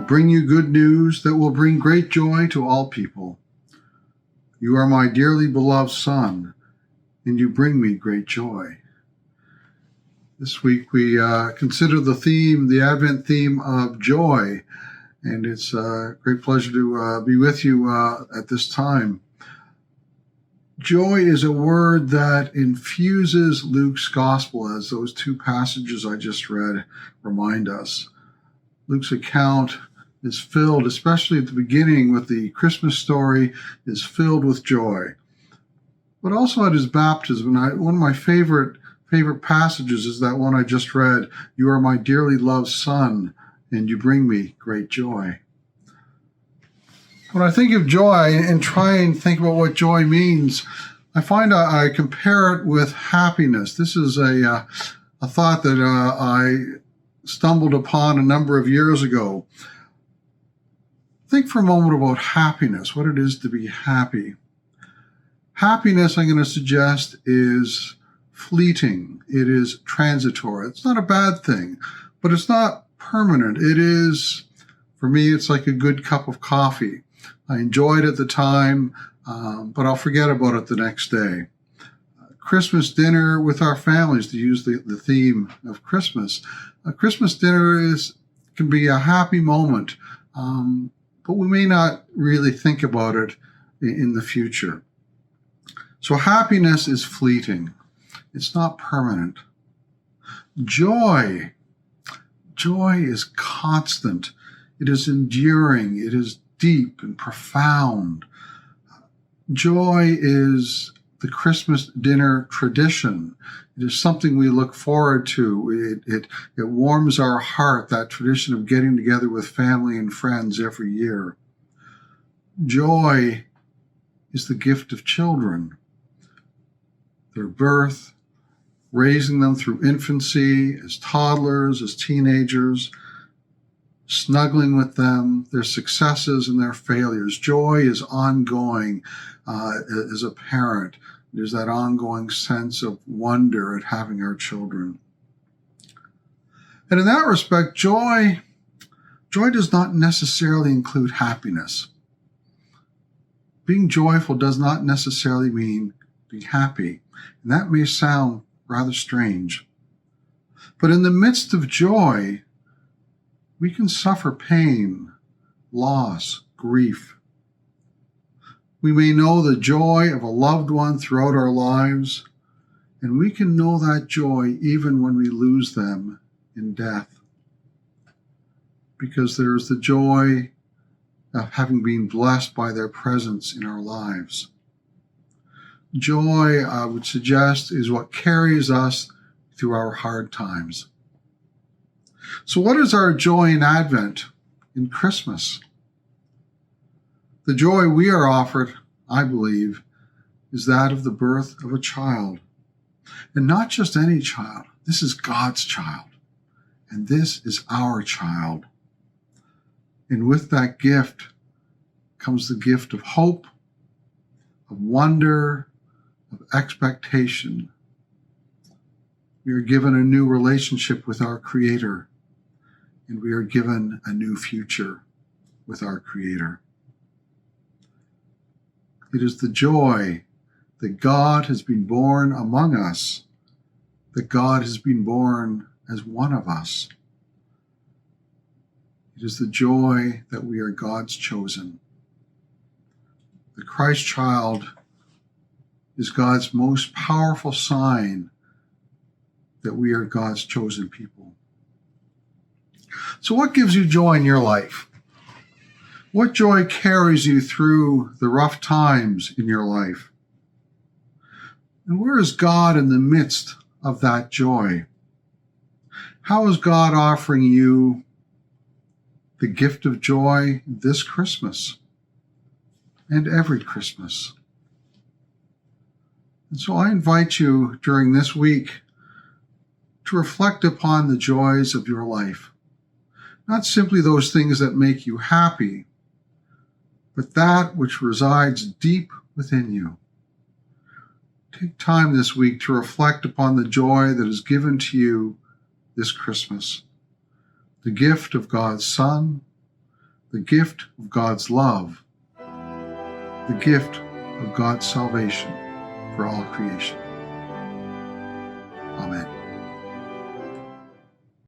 bring you good news that will bring great joy to all people. You are my dearly beloved Son, and you bring me great joy. This week we consider the Advent theme of joy, and it's a great pleasure to be with you at this time. Joy is a word that infuses Luke's gospel, as those two passages I just read remind us. Luke's account is filled, especially at the beginning with the Christmas story, is filled with joy. But also at his baptism, one of my favorite passages is that one I just read, "You are my dearly loved Son, and you bring me great joy." When I think of joy and try and think about what joy means, I find I compare it with happiness. This is a thought that I stumbled upon a number of years ago. Think for a moment about happiness, what it is to be happy. Happiness, I'm going to suggest, is fleeting. It is transitory. It's not a bad thing, but it's not permanent. It is, for me, it's like a good cup of coffee. I enjoy it at the time, but I'll forget about it the next day. Christmas dinner with our families, to use the theme of Christmas. A Christmas dinner can be a happy moment, but we may not really think about it in the future. So happiness is fleeting. It's not permanent. Joy is constant. It is enduring. It is deep and profound. Joy is the Christmas dinner tradition. It is something we look forward to. It warms our heart, that tradition of getting together with family and friends every year. Joy is the gift of children. Their birth, raising them through infancy, as toddlers, as teenagers, snuggling with them, their successes and their failures. Joy is ongoing as a parent. There's that ongoing sense of wonder at having our children. And in that respect, joy does not necessarily include happiness. Being joyful does not necessarily mean being happy. And that may sound rather strange. But in the midst of joy, we can suffer pain, loss, grief. We may know the joy of a loved one throughout our lives, and we can know that joy even when we lose them in death. Because there is the joy of having been blessed by their presence in our lives. Joy, I would suggest, is what carries us through our hard times. So what is our joy in Advent, in Christmas? The joy we are offered, I believe, is that of the birth of a child. And not just any child. This is God's child. And this is our child. And with that gift comes the gift of hope, of wonder, of expectation. We are given a new relationship with our Creator, and we are given a new future with our Creator. It is the joy that God has been born among us, that God has been born as one of us. It is the joy that we are God's chosen. The Christ child is God's most powerful sign that we are God's chosen people. So what gives you joy in your life? What joy carries you through the rough times in your life? And where is God in the midst of that joy? How is God offering you the gift of joy this Christmas and every Christmas? And so I invite you during this week to reflect upon the joys of your life. Not simply those things that make you happy, but that which resides deep within you. Take time this week to reflect upon the joy that is given to you this Christmas. The gift of God's Son, the gift of God's love, the gift of God's salvation for all creation. Amen.